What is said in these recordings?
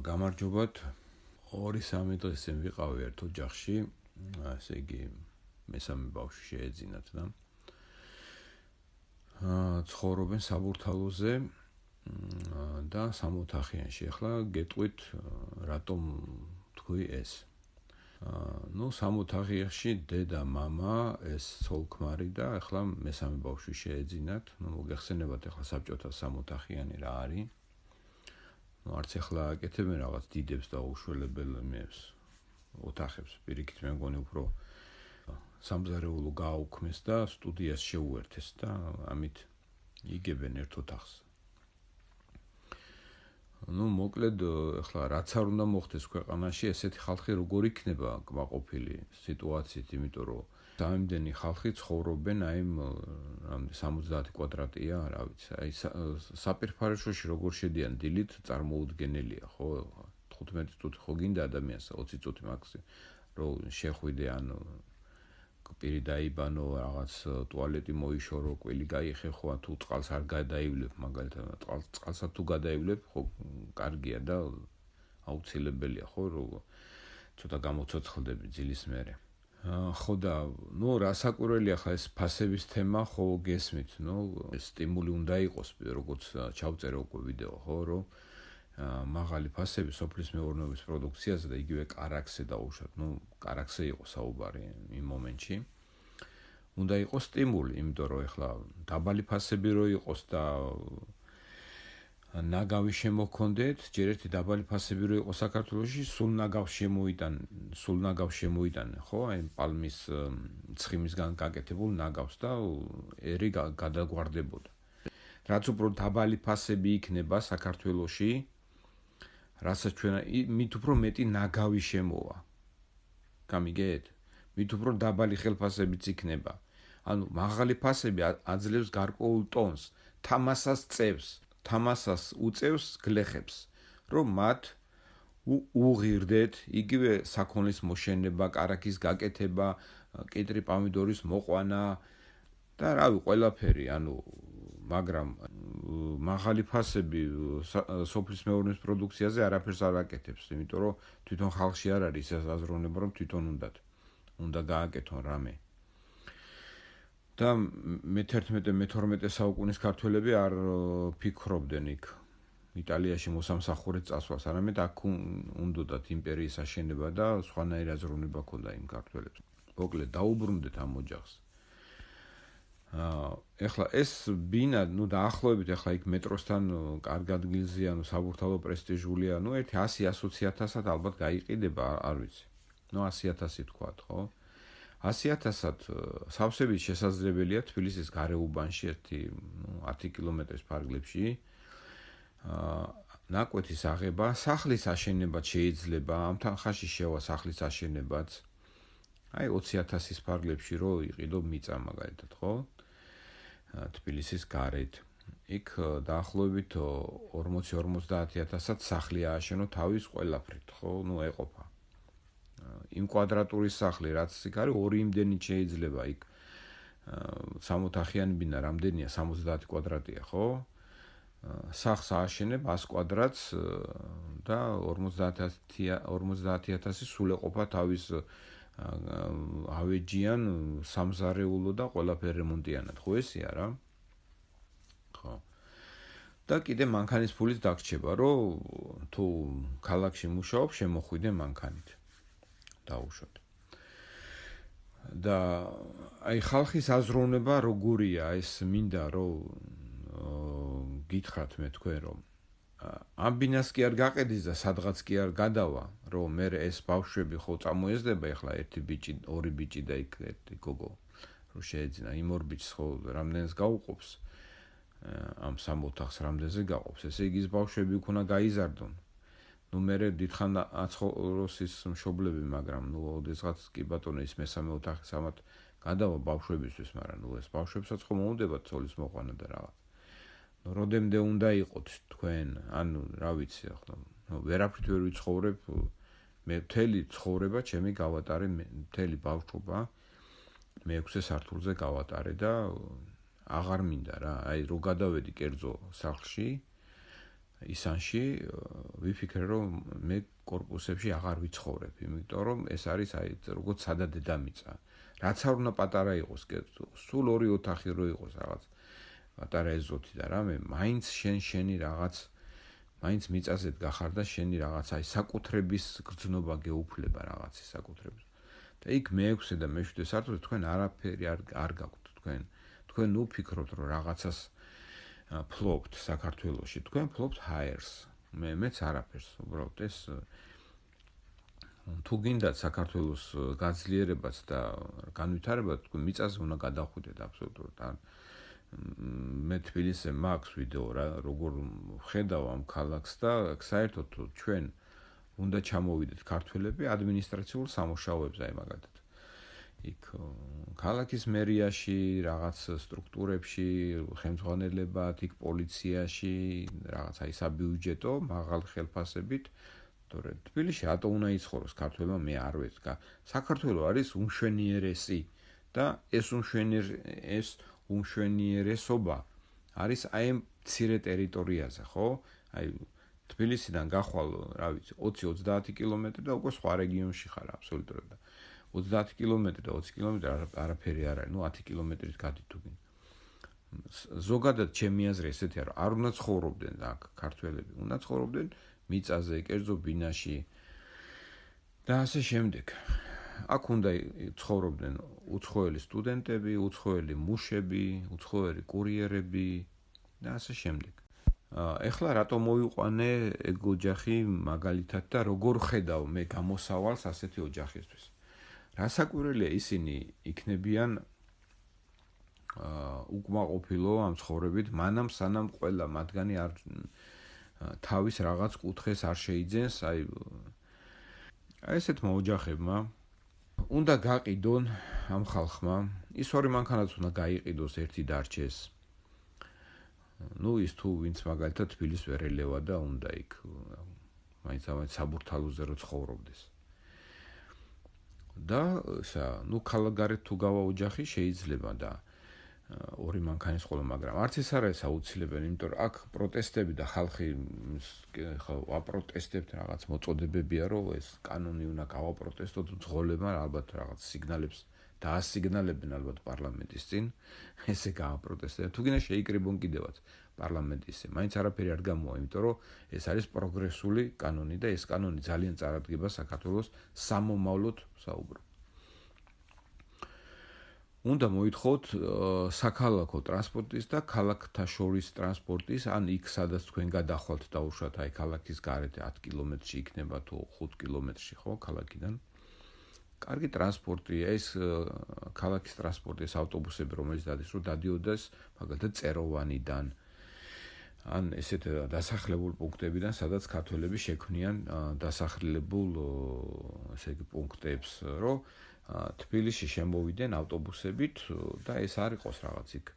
გამარჯობათ. 2-3 დღის წინ ვიყავი ერთ ოჯახში, ასე იგი მესამე ბავშვი შეეძინათ და ცხოვრობენ საბურთალოზე და სამოთახიანში. ახლა გეტყვით რატომ თქვი ეს. სამოთახიაში დედა, მამა, ეს ცოლ-ქმარი და ახლა მესამე ბავშვი შეეძინათ. მოგეხსენებათ ახლა საბჭოთა სამოთახიანი რა არის. არც ახლა აკეთებენ რაღაც დიდებს და უშველებელ მეებს ოთახებს. პირიქით მე მგონი უფრო სამზარეულო გააუქმეს და სტუდიას შეუერთეს და ამით იგებენ ერთ ოთახს. მოკლედ ახლა რაც არ უნდა მოხდეს ქვეყანაში, ესეთი ხალხი როგორ იქნება კმაყოფილი სიტუაციით, იმიტომ რომ სამიმდენი ხალხი ცხოვრობენ აი 70 კვადრატია, რა ვიცი, აი საპირფარეშოში როგორ შედიან დილით წარმოუდგენელია, ხო? 15 წუთი ხო გინდა ადამიანს 20 წუთი მაქსიმუმ რომ შეხვიდე ან პირი დაიბანო, რაღაც ტუალეტი მოიშორო, კვილი გაიხეხო, თუ წყალს არ გადაივლებ, მაგალითად წყალსაც თუ გადაივლებ, ხო კარგია და აუცილებელია, ხო, რომ ცოტა გამოცოცხლდები ძილის მერე. ხო და რა საკვირველია ხა ეს ფასების თემა, ხო გესმით, სტიმული უნდა იყოს, როგორც ჩავწერე უკვე ვიდეო, ხო, რომ მაღალი ფასები სოფლის მეურნეობის პროდუქციაზე და იგივე კარაქსზე დაუშვათ, კარაქსზე იყო საუბარი იმ მომენტში. უნდა იყოს სტიმული, იმიტომ რომ ეხლა დაბალი ფასები რო იყოს და ნაგავი შემოქონდეთ, ჯერ ერთი დაბალი ფასები რო იყოს საქართველოში, სულ ნაგავს შემოიტანე, ხო? აი პალმის ცხიმისგან გაკეთებულ ნაგავს და ერი გადაგვარდებოდა. რაც უფრო დაბალი ფასები იქნება საქართველოში, რასაც ჩვენ მით უფრო მეტი ნაგავი შემოვა. გამიგეთ? მით უფრო დაბალი ხელფასებიც იქნება. ანუ მაღალი ფასები აძლევს გარკვეულ ტონს, თამასას წევს, თამასას უწევს გლეხებს, რომ მათ უღირდეთ, იგივე საქონლის მოშენება, კარაქის გაკეთება, კიტრი პომიდორის მოყვანა და რავი, ყველაფერი, მაგრამ მაღალი ფასები სოფლის მეურნეობის პროდუქციაზე არაფერს არ აკეთებს, იმიტომ რომ თვითონ ხალხში არ არის ეს აზროვნება, რომ თვითონ უნდა გააკეთონ რამე. და მე-11-მე-12 საუკუნის ქართველები არ ფიქრობდნენ იქ იტალიაში მოსამსახურედ წასვლას, არამედ აქ უნდათ იმპერიის აშენება და სხვანაირი აზროვნება ჰქონდა იმ ქართველებს. მოკლედ დაუბრუნდეთ ამ ოჯახს. ეხლა ეს ბინა, დაახლოებით ეხლა იქ მეტროსთან კარგ ადგილზეა, საბურთალო პრესტიჟულია, ერთი 100-120.000-ად ალბათ გაიყიდება, არ ვიცი. 100.000 თქვათ, ხო? 100.000-ად სავსებით შესაძლებელია თბილისის გარეუბანში, 10 კილომეტრის ფარგლებში. ნაკვეთის აღება, სახლის აშენებაც შეიძლება, ამ თანხაში შევა სახლის აშენებაც. აი 20.000-ის ფარგლებში რო იყიდო მიწა მაგალითად, ხო? თბილისის გარეთ. იქ დაახლოებით 40-50.000-ად სახლი ააშენო თავის ყველაფრით, ხო? ეყოფა. იმ კვადრატურის სახლი, რაც იქ არის, ორი იმდენით შეიძლება იქ სამოთახიანი ბინა რამდენია? 70 კვადრატია, ხო? სახლს ააშენებ 100 კვადრატს და 50.000 სულ ეყოფა თავის ავეჯიან, სამზარეულო და ყველაფერი რემონტიანად, ხო ესეა რა? ხო. და კიდე მანქანის ფულიც დაგრჩება, რომ თუ ქალაქში მუშაობ, შემოხვიდე მანქანით. დაუშვათ. და აი ხალხის აზროვნება როგორია, ეს მინდა რომ გითხრათ მე თქვენ რომ ამ ბინას კი არ გაყიდის და სადღაც კი არ გადავა, რომ მე ეს ბავშვები ხო წამოეზდება, ეხლა ერთი ბიჭი, ორი ბიჭი და იქ ერთი გოგო რომ შეეძინა, იმ ორ ბიჭს ხო რამდენს გაუყოფს, ამ სამოთახს რამდენზე გაყოფს, ესე იგი ის ბავშვები უკვე უნდა გაიზარდონ. მე დიდხან აცხოვროს ის მშობლები, მაგრამ ოდესღაც კი ბატონო ის მესამე ოთახი სამათ გადავა ბავშვებისთვის, მაგრამ ეს ბავშვებსაც ხო მოუნდებათ ცოლის მოყვანა და რაღაც. როდემდე უნდა იყოთ თქვენ, რა ვიცი ახლა, ვერაფრით ვერ ვიცხოვრებ, მე მთელი ცხოვრება ჩემი გავატარე, მთელი ბავშვობა მე-6 სართულზე გავატარე და აღარ მინდა რა, აი რო გადავედი კერძო სახლში, ისანში ვიფიქრე რომ მე კორპუსებში აღარ ვიცხოვრებ, იმიტომ რომ ეს არის როგორც სადა დედამიწა. რაც არ უნდა პატარა იყოს, სულ 2 ოთახი რო იყოს რაღაც პატარა ეზოთი და რამე, მაინც შენი რაღაც მაინც მიწაზეთ გახარ და შენი რაღაც საკუთრების გრძნობა გეუფლება რაღაცის საკუთრების. და იქ მე-6 და მე-7 სართულზე თქვენ არაფერი არ გაქვთ, თქვენ უფიქრობთ რომ რაღაცას ფლობთ საქართველოში, თქვენ ფლობთ ჰაერს. მეც არაფერს, უბრალოდ ეს თუ გინდათ საქართველოს გაძლიერებაც და განვითარება, თქვენ მიწაზე უნდა გადახვიდეთ აბსოლუტურად. მე თბილისზე მაქვს ვიდეო რა, როგორ ხედავ ამ ქალაქს და საერთოდ ჩვენ უნდა ჩამოვიდეთ ქართველები ადმინისტრაციულ სამუშაოებზე, აი მაგალითად. იქ ქალაქის მერიაში, რაღაც სტრუქტურებში, ხელმძღვანელებად, იქ პოლიციაში, რაღაც აი საბიუჯეტო, მაღალ ხელფასებით. თორე თბილისში რატო უნდა იცხოვროს ქართველმა, მე არ ვეცგა. საქართველო არის უმშვენიერესი და ეს უმშვენიერესობა არის აი ამ მცირე ტერიტორიაზე, ხო? აი თბილისიდან გახვალ, რა ვიცი, 20-30 კილომეტრი და უკვე სხვა რეგიონში ხარ აბსოლუტურად. 30 კილომეტრი და 20 კილომეტრი არაფერი არ არის, 10 კილომეტრით გადი თუ გინდა. ზოგადად ჩემი აზრი ესეთია, რომ არ უნდა ცხოვრობდნენ აქ ქართველები, უნდა ცხოვრობდნენ მიწაზე, კერძო ბინაში და ასე შემდეგ. აქ უნდა ცხოვრობდნენ უცხოელი სტუდენტები, უცხოელი მუშები, უცხოელი კურიერები და ასე შემდეგ. ეხლა რატო მოვიყვანე ეგ ოჯახი მაგალითად და როგორ ხედავ მე გამოსავალს ასეთი ოჯახისთვის. რასაკვირველია, ისინი იქნებიან უკმაყოფილო ამ ცხოვრებით, მანამ სანამ ყველა მათგანი არ თავის რაღაც კუთხეს არ შეიძენს, აი ესეთმა ოჯახებმა უნდა გაყიდონ ამ ხალხმა, ის 2 მანქანაც უნდა გაიყიდოს, ერთი დარჩეს. ის თუ ვინც მაგალითად თბილისს ვერ ელევა და უნდა იქ მაინც საბურთალოზე რო ცხოვრობდეს. და ქალაქ გარეთ თუ გავა ოჯახი შეიძლება და 2 მანქანის ყოლა, მაგრამ არც ეს არ არის აუცილებელი, იმიტომ რომ აქ პროტესტები და ხალხი ხო აპროტესტებთ რაღაც მოწოდებებია, რომ ეს კანონი უნდა გავაპროტესტოთ, ძღოლებმა ალბათ რაღაც სიგნალებს დაასიგნალებენ ალბათ პარლამენტის წინ, ესე გააპროტესტებენ. თუ გინდა შეიკრიბონ კიდევაც პარლამენტისზე, მაინც არაფერი არ გამოვა, იმიტომ რომ ეს არის პროგრესული კანონი და ეს კანონი ძალიან წარადგება საქართველოს სამომავლოდ საუბრობ. უნდა მოითხოვოთ საქალაქო ტრანსპორტის და ქალაქთა შორის ტრანსპორტის, ან იქ სადაც თქვენ გადახვალთ დაუშვათ, აი ქალაქის გარეთ 10 კილომეტრში იქნება თუ 5 კილომეტრში, ხო, ქალაქიდან. კარგი ტრანსპორტია ეს ქალაქის ტრანსპორტი, ეს ავტობუსები, რომელიც დადის, რომ დადიოდეს მაგალითად წეროვანიდან, ან ესეთ დასახლებულ პუნქტებიდან, სადაც ქართველები შექმნიან დასახლებულ ესე იგი პუნქტებს, რომ თბილისში შემოვიდნენ ავტობუსებით და ეს არ იყოს რაღაც იქ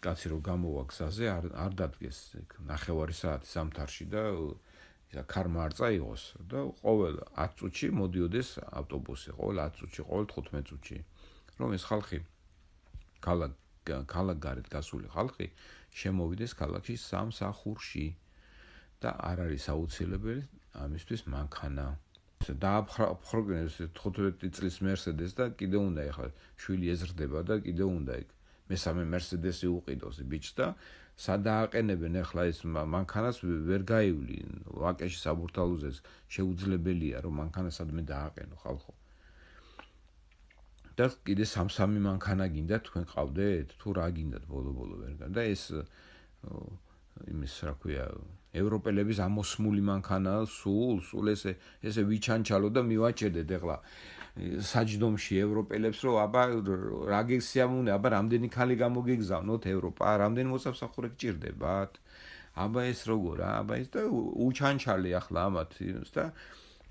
კაცი რომ გამოვა გზაზე არ დადგეს იქ 9 საათი ზამთარში და ისა ქარმარწა იყოს და ყოველ 10 წუთში მოდიოდეს ავტობუსი, ყოველ 10 წუთში, ყოველ 15 წუთში, რომ ეს ხალხი ქალაქ გარეთ გასული ხალხი შემოვიდეს ქალაქში სამსახურში და არ არის აუცილებელი ამისთვის მანქანა. დააფხროგენ 15 წლის Mercedes და კიდე უნდა ეხლა შვილი ეზრდება და კიდე უნდა იქ მესამე Mercedes-ი უყიდოს ბიჭს და სადააყენებენ ეხლა ეს მანქანას ვერ გაივლინ ვაკეში საბურთალოზე შეუძლებელია რომ მანქანა სადმე დააყენო ხალხო. და კიდე 3 მანქანა გინდა თქვენ ყავდეთ თუ რა გინდათ ბოლო-ბოლო ვერ გან და ეს იმის რა ქვია ევროპელების ამოსმული მანქანა სულ ესე ვიჩანჩალო და მივაჭედეთ ეხლა საჯდომში ევროპელებს რომ აბა რა გესიამუნე აბა რამდენი ქალი გამოგეგზავნოთ ევროპა რამდენი მოსამსახურე გჭირდებათ აბა ეს როგორა აბა ეს და უჩანჩალე ახლა ამათ და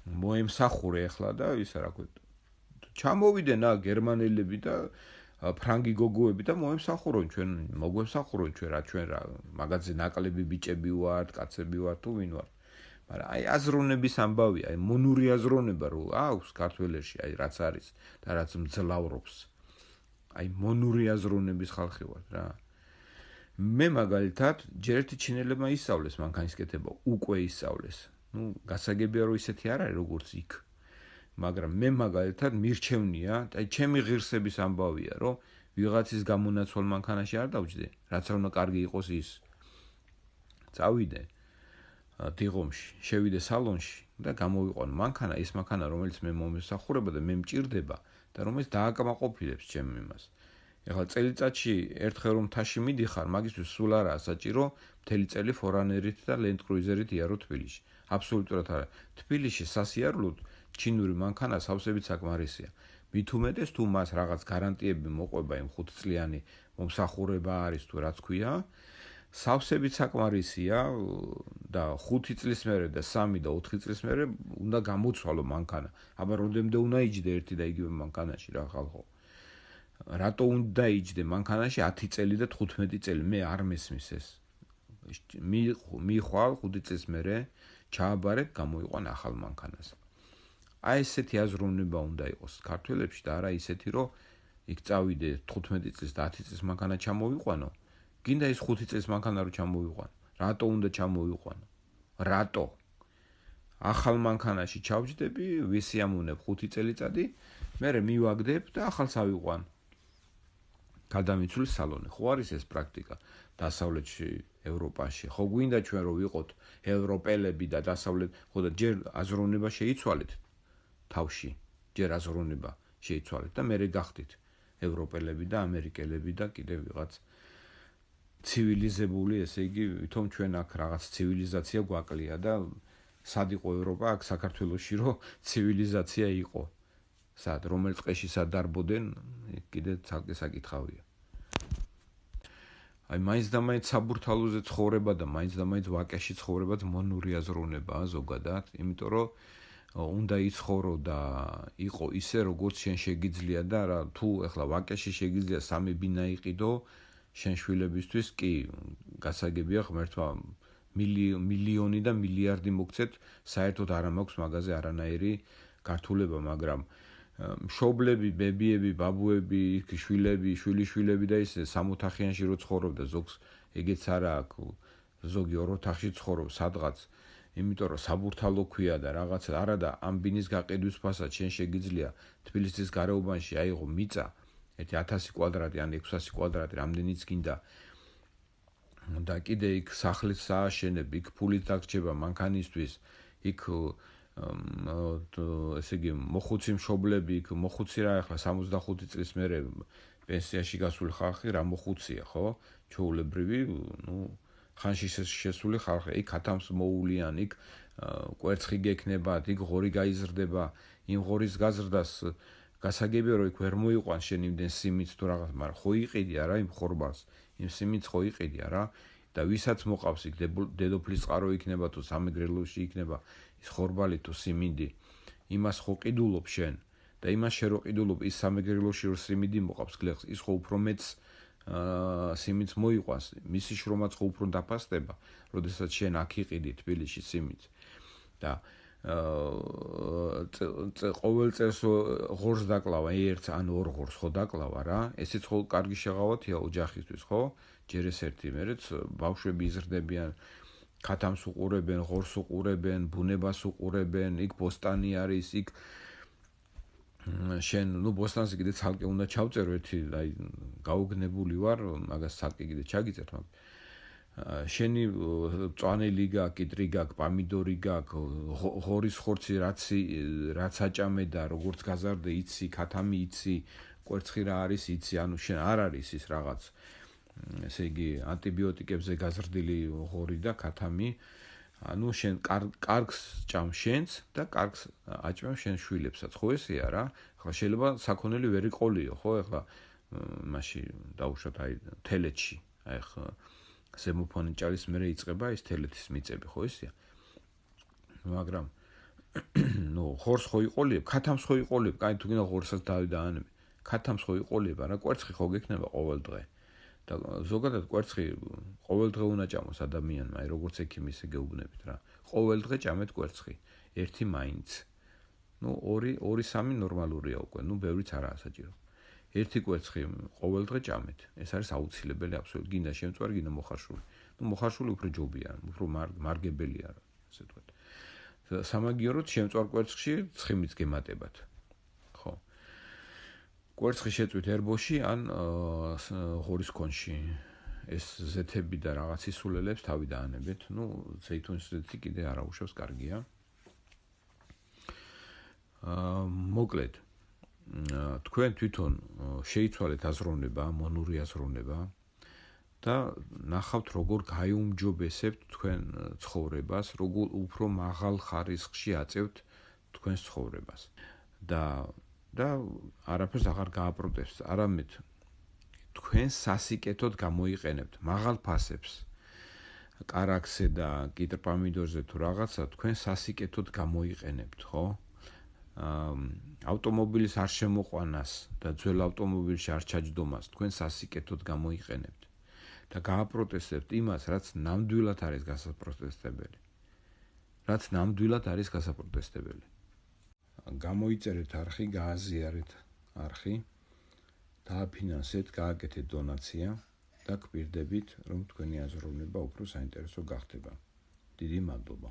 მოემსახურე ახლა და ისა რა ქვია ჩამოვიდნენ გერმანელები და ფრანგი გოგოები და მოემსახურონ ჩვენ მოგვემსახურონ ჩვენ რა მაგაზე ნაკლები ბიჭები ვართ, კაცები ვართ თუ ვინ ვართ. მაგრამ აი აზროვნების ამბავია, აი მონური აზროვნება რო აქვს ქართველებში, აი რაც არის და რაც მძლავრობს. აი მონური აზროვნების ხალხი ვართ რა. მე მაგალითად ჯერ ერთი ჩინელებმა ისწავლეს მანქანის კეთება, უკვე ისწავლეს. გასაგებია რომ ისეთი არ არის როგორც იქ. მაგრამ მე მაგალითად მირჩევნია, აი ჩემი ღირსების ამბავია, რომ ვიღაცის გამონაცვალ მანქანაში არ დავჯდე, რაც არ უნდა კარგი იყოს ის. წავიდე დიღომში, შევიდე სალონში და გამოვიყვანო მანქანა, ეს მანქანა, რომელიც მე მომესახურება და მე მჭირდება და რომელიც დააკმაყოფილებს ჩემ იმას. ეხლა წელიწადში ერთხელ რომ მთაში მიდიხარ, მაგისთვის სულ არაა საჭირო მთელი წელი ფორანერით და Land Cruiser-ით იარო თბილისში. აბსოლუტურად არა. თბილისში სასიარულოდ ჩინური მანქანა სავსებით საკმარისია. მით უმეტეს თუ მას რაღაც გარანტიები მოყვება იმ 5 წლიანი მომსახურება არის თუ რაც ქვია, სავსებით საკმარისია და 5 წლის მერე და 3 და 4 წლის მერე უნდა გამოცვალო მანქანა. აბა რამდენიმდე უნდა იჯდე ერთი და იგივე მანქანაში რა ხალხო. რატო უნდა იჯდე მანქანაში 10 წელი და 15 წელი? მე არ მესმის ეს. მიხვალ 5 წლის მერე ჩააბარებ, გამოიყვან ახალ მანქანას. აი ესეთი აზროვნება უნდა იყოს ქართველებში და არა ისეთი, რომ იქ წავიდე 15 წლის და 10 წლის მანქანა ჩამოვიყვანო. გინდა ის 5 წლის მანქანა რო ჩამოვიყვანო. რატო უნდა ჩამოვიყვანო? რატო? ახალ მანქანაში ჩავჯდები, ვისიამოვნებ 5 წელიწადი, მერე მივაგდებ და ახალს ავიყვან. გადამიცვლის სალონი. ხო არის ეს პრაქტიკა დასავლეთში, ევროპაში. ხო გვინდა ჩვენ რომ ვიყოთ ევროპელები და დასავლეთ, ხო და ჯერ აზროვნება შეიცვალეთ თავში. ჯერ აზროვნება შეიცვალეთ და მერე გახდით ევროპელები და ამერიკელები და კიდევ ვიღაც ცივილიზებული, ესე იგი, ვითომ ჩვენ აქ რაღაც ცივილიზაცია გვაკლია და სად იყო ევროპა, აქ საქართველოში რომ ცივილიზაცია იყო. სად, რომელ ტყეში სად დარბოდნენ, კიდე ცალკე საკითხავია. აი მაინც და მაინც საბურთალოზე ცხოვრება და მაინც და მაინც ვაკეში ცხოვრება მონური აზროვნებაა ზოგადად, იმიტომ რომ უნდა იცხოვრო და იყო ისე როგორც შენ შეგიძლია და რა თუ ეხლა ვაკეში შეგიძლია 3 ბინა იყიდო შენ შვილებისთვის კი გასაგებია ღმერთმა მილიონი და მილიარდი მოგცეთ, საერთოდ არ მაქვს მაგაზე არანაირი გართულება, მაგრამ მშობლები, ბებიები, ბაბუები, შვილები, შვილიშვილები და ისე 6 ოთახიანში რო ცხოვრობდა, ზოგს ეგეც არა აქვს, ზოგი 2 ოთახში ცხოვრობს სადღაც, იმიტომ რომ საბურთალო ქვია და რაღაცა არა და ამ ბინის გაყიდვის ფასად შენ შეგიძლია თბილისის გარეუბანში აიღო მიწა, ერთი 1000 კვადრატი ან 600 კვადრატი, რამდენიც გინდა და კიდე იქ სახლიც სააშენებ, იქ ფულით დაგრჩება მანქანისთვის, იქ ესე იგი მოხუცი მშობლები, იქ მოხუცი რა ახლა 65 წლის მერე პენსიაში გასული ხალხი რა მოხუცია, ხო? ჩვეულებრივი, ხანში შესული ხალხი, იქ ათამს მოულიან, იქ კვერცხი გექნებათ, იქ ღორი გაიზრდება, იმ ღორის გაზრდას გასაგებია რომ იქ ვერ მოიყვანს შენ იმდენ სიმიც თუ რაღაც, მაგრამ ხო იყიდი არა იმ ხორბალს, იმ სიმიც ხო იყიდი არა და ვისაც მოყავს იქ დედოფლის წყარო იქნება თუ სამეგრელოში იქნება ის ხორბალი თუ სიმინდი, იმას ხო ყიდულობ შენ და იმას შენ რო ყიდულობ ის სამეგრელოში რო სიმინდი მოყავს გლეხს, ის ხო უფრო მეც სიმიც მოიყვანს, მისი შრომაც ხო უფრო დაფასდება, როდესაც შენ აქ იყიდი თბილისში სიმიც და ყოველ წელს ღორს დაკლავა, ერთს ან 2 ღორს ხო დაკლავა რა, ესეც ხო კარგი შეღავათია ოჯახისთვის, ხო? ჯერ ეს ერთი, მერეც ბავშვები იზრდებიან, ქათამს უყურებენ, ღორს უყურებენ, ბუნებას უყურებენ, იქ ბოსტანი არის, იქ შენ, ბოსტანზე კიდე ცალკე უნდა ჩავწერო ერთი, აი გაუგნებული ვარ, მაგას ცალკე კიდე ჩაგიწერთ, მაგრამ შენი მწვანელი გაქვს, კიტრი გაქვს, პამიდორი გაქვს, ღორის ხორცი რაც აჭამე და როგორც გაზარდე იცი, ქათამი იცი, კვერცხი რა არის იცი, ანუ შენ არ არის ის რაღაც, ესე იგი ანტიბიოტიკებზე გაზრდილი ღორი და ქათამი, ანუ შენ კარგს ჭამ შენს და კარგს აჭმევ შენ შვილებსაც, ხო ესეა რა? ახლა შეიძლება საქონელი ვერ იყოლიო, ხო? ახლა მაშინ დაუშვათ აი თელეთში, აი ხა ზემოფონი ჭალის მერე იწყება ის თელეთის მიწები, ხო ესეა? მაგრამ ხორს ხო იყოლიებ, ქათამს ხო იყოლიებ, კაი თუ გინდა ღორსაც დაანებე. ქათამს ხო იყოლიებ, არა კვერცხი ხო გექნება ყოველ დღე. და ზოგადად კვერცხი ყოველ დღე უნდა ჭამოს ადამიანმა, აი როგორც ექიმი ისე გეუბნებით რა. ყოველ დღე ჭამეთ კვერცხი, ერთი მაინც. 2-3 ნორმალურია უკვე, ბევრიც არაა საჭირო. ერთი კვერცხი ყოველდღე ჭამეთ. ეს არის აუცილებელი აბსოლუტურად. გინდა შემწვარი, გინდა მოხარშული. მოხარშული უფრო ჯობია, უფრო მარგებელია, ასე ვთქვათ. სამაგიეროდ შემწვარ კვერცხში ცხიმიც გემატებათ. ხო. კვერცხი შეწვით ერბოში ან ღორის კონში. ეს ზეთები და რაღაც ისულელებს თავი დაანებეთ. ზეითუნის ზეთი კიდე არ აუშავს, კარგია. მოკლედ თქვენ თვითონ შეიცვალეთ აზროვნება, მონური აზროვნება და ნახავთ როგორ გაიუმჯობესებთ თქვენ ცხოვრებას, როგორ უფრო მაღალ ხარისხში აწევთ თქვენს ცხოვრებას. და არაფერს აღარ გააპროტესტ, არამედ თქვენ სასიკეთოდ გამოიყენებთ მაღალ ფასებს. კარაქზე და კიტრპამიდორზე თუ რაღაცა თქვენ სასიკეთოდ გამოიყენებთ, ხო? ავტომობილის არ შემოყვანას და ძველ ავტომობილში არ ჩაჯდომას თქვენ სასიკეთოდ გამოიყენებთ და გააპროტესტებთ იმას, რაც ნამდვილად არის გასაპროტესტებელი. გამოიწერეთ არხი, გააზიარეთ არხი, დააფინანსეთ, გააკეთეთ დონაცია და გვპირდებით, რომ თქვენი აზროვნება უფრო საინტერესო გახდება. დიდი მადლობა.